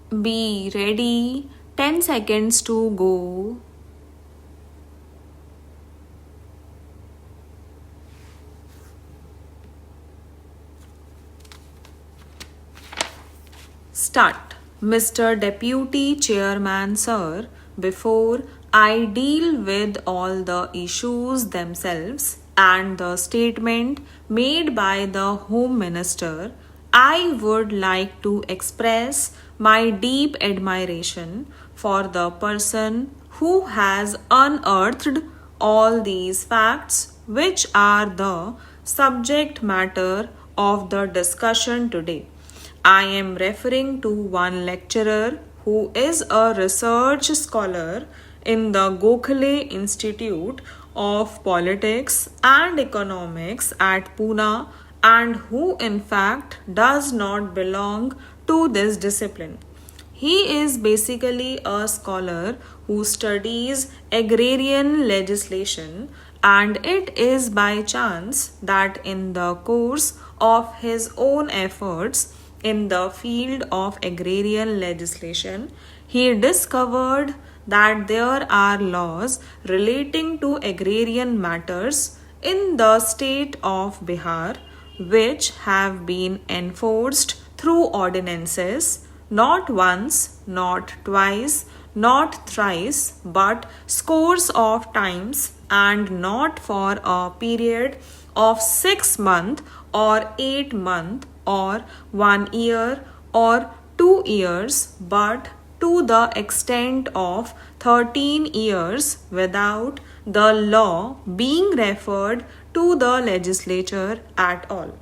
Be ready. 10 seconds to go. Start. Mr. Deputy Chairman, sir, before I deal with all the issues themselves and the statement made by the Home Minister, I would like to express my deep admiration for the person who has unearthed all these facts, which are the subject matter of the discussion today. I am referring to one lecturer who is a research scholar in the Gokhale Institute of Politics and Economics at Pune and who, in fact, does not belong to this discipline. He is basically a scholar who studies agrarian legislation, and it is by chance that in the course of his own efforts in the field of agrarian legislation, he discovered that there are laws relating to agrarian matters in the state of Bihar which have been enforced through ordinances not once, not twice, not thrice, but scores of times, and not for a period of 6 months or 8 months or 1 year or 2 years, but to the extent of 13 years without the law being referred to the legislature at all.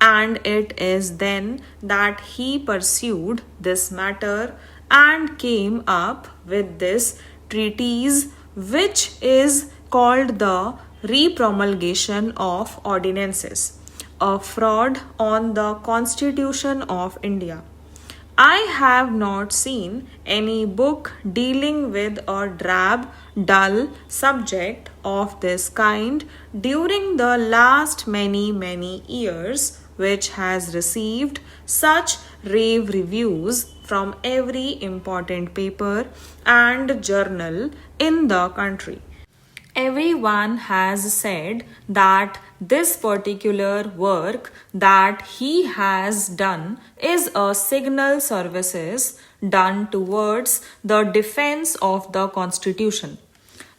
And it is then that he pursued this matter and came up with this treatise, which is called the Repromulgation of Ordinances, a fraud on the Constitution of India. I have not seen any book dealing with a drab, dull subject of this kind during the last many years which has received such rave reviews from every important paper and journal in the country. Everyone has said that this particular work that he has done is a signal services done towards the defense of the Constitution.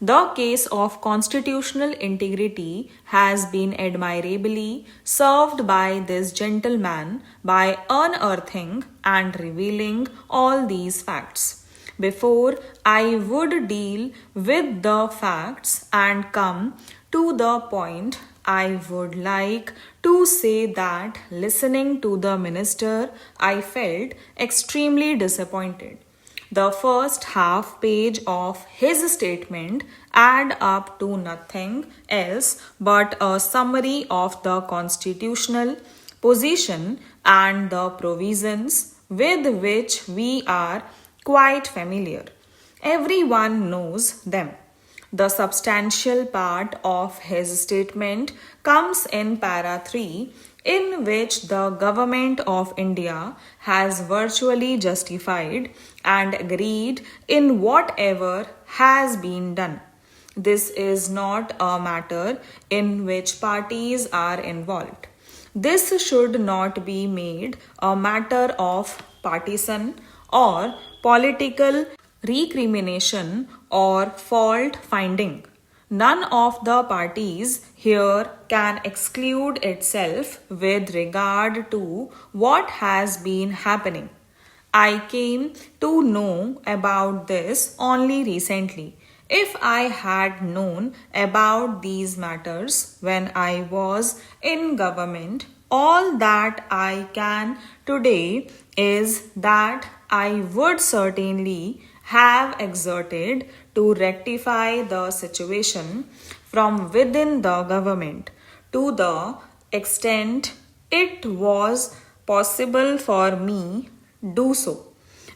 The case of constitutional integrity has been admirably served by this gentleman by unearthing and revealing all these facts. Before I would deal with the facts and come to the point, I would like to say that listening to the minister, I felt extremely disappointed. The first half page of his statement add up to nothing else but a summary of the constitutional position and the provisions with which we are quite familiar. Everyone knows them. The substantial part of his statement comes in para 3, in which the government of India has virtually justified and agreed in whatever has been done. This is not a matter in which parties are involved. This should not be made a matter of partisan or political recrimination or fault finding. None of the parties here can exclude itself with regard to what has been happening. I came to know about this only recently. If I had known about these matters when I was in government, all that I can today is that I would certainly have exerted to rectify the situation from within the government to the extent it was possible for me do so.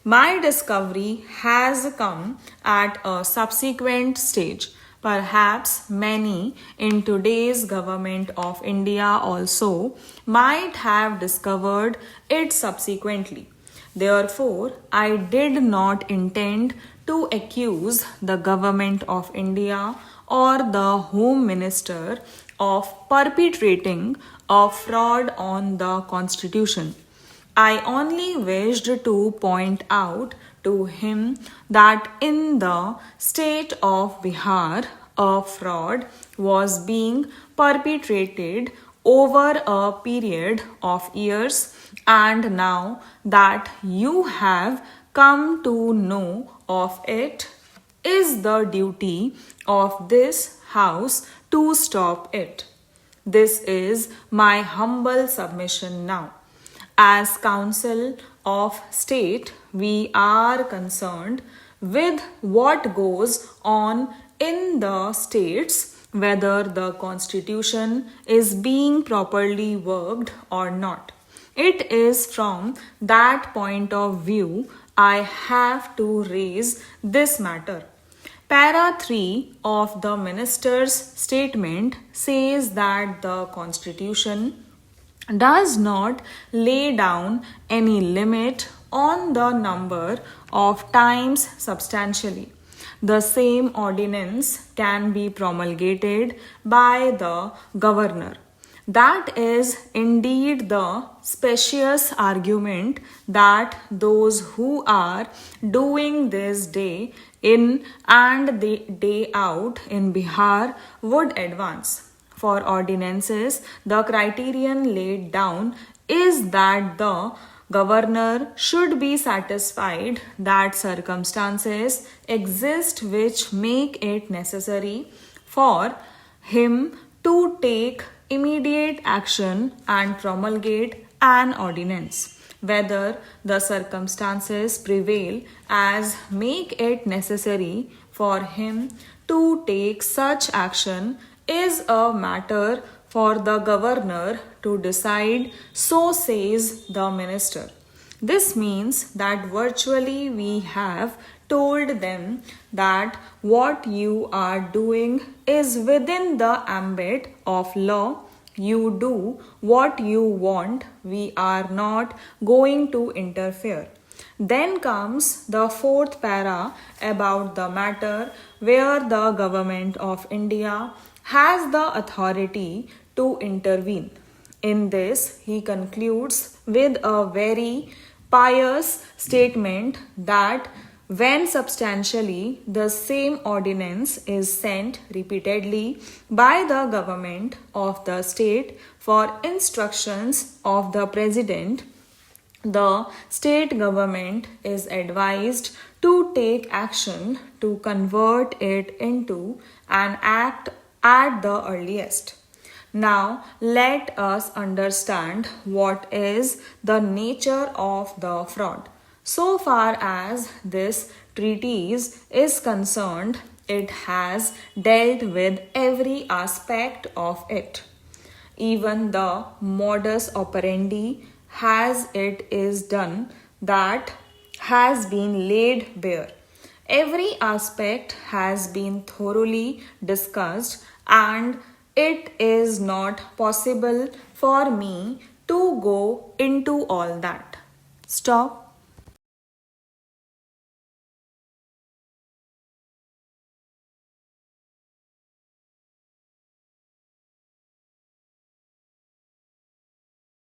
My discovery has come at a subsequent stage. Perhaps many in today's government of India also might have discovered it subsequently. Therefore, I did not intend to accuse the government of India or the Home Minister of perpetrating a fraud on the Constitution. I only wished to point out to him that in the state of Bihar, a fraud was being perpetrated over a period of years, and now that you have come to know of it, is the duty of this house to stop it. This is my humble submission now. As Council of State, we are concerned with what goes on in the states, whether the Constitution is being properly worked or not. It is from that point of view I have to raise this matter. Para 3 of the minister's statement says that the Constitution does not lay down any limit on the number of times substantially. The same ordinance can be promulgated by the governor. That is indeed the specious argument that those who are doing this day in and the day out in Bihar would advance. For ordinances, the criterion laid down is that the governor should be satisfied that circumstances exist which make it necessary for him to take immediate action and promulgate an ordinance. Whether the circumstances prevail as make it necessary for him to take such action is a matter for the governor to decide, so says the minister. This means that virtually we have told them that what you are doing is within the ambit of law. You do what you want, we are not going to interfere. Then comes the fourth para about the matter where the government of India has the authority to intervene. In this, he concludes with a very pious statement that when substantially the same ordinance is sent repeatedly by the government of the state for instructions of the president, the state government is advised to take action to convert it into an act at the earliest. Now, let us understand what is the nature of the fraud. So far as this treatise is concerned, it has dealt with every aspect of it. Even the modus operandi has it is done that has been laid bare. Every aspect has been thoroughly discussed, and it is not possible for me to go into all that. Stop.